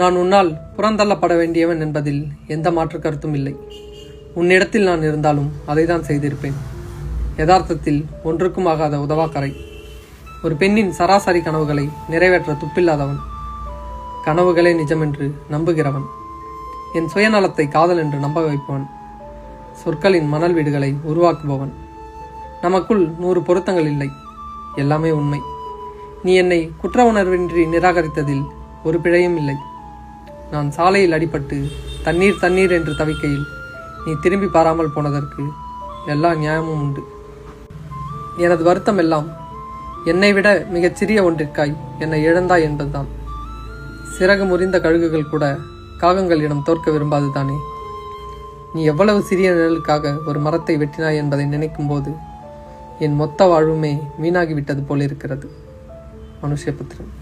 நான் உன்னால் புறந்தள்ளப்பட வேண்டியவன் என்பதில் எந்த மாற்று கருத்தும் இல்லை. உன்னிடத்தில் நான் இருந்தாலும் அதை தான் செய்திருப்பேன். யதார்த்தத்தில் ஒன்றுக்கும் ஆகாத உதவாக்கரை. ஒரு பெண்ணின் சராசரி கனவுகளை நிறைவேற்ற துப்பில்லாதவன். கனவுகளே நிஜமென்று நம்புகிறவன். என் சுயநலத்தை காதல் என்று நம்ப வைப்பவன். சொற்களின் மணல் வீடுகளை உருவாக்குபவன். நமக்குள் 100 பொருத்தங்கள் இல்லை. எல்லாமே உண்மை. நீ என்னை குற்ற உணர்வின்றி நிராகரித்ததில் ஒரு பிழையும் இல்லை. நான் சாலையில் அடிபட்டு தண்ணீர் தண்ணீர் என்று தவிக்கையில் நீ திரும்பி பாராமல் போனதற்கு எல்லா நியாயமும் உண்டு. எனது வருத்தம் எல்லாம் என்னை விட மிகச்சிறிய ஒன்றிற்காய் என்னை இழந்தாய் என்பதுதான். சிறகு முறிந்த கழுகுகள் கூட காகங்களிடம் தோற்க விரும்பாதுதானே. நீ எவ்வளவு சிறிய நிழலுக்காக ஒரு மரத்தை வெட்டினாய் என்பதை நினைக்கும் போது என் மொத்த வாழ்வுமே வீணாகிவிட்டது போலிருக்கிறது. மனுஷபுத்திரன்.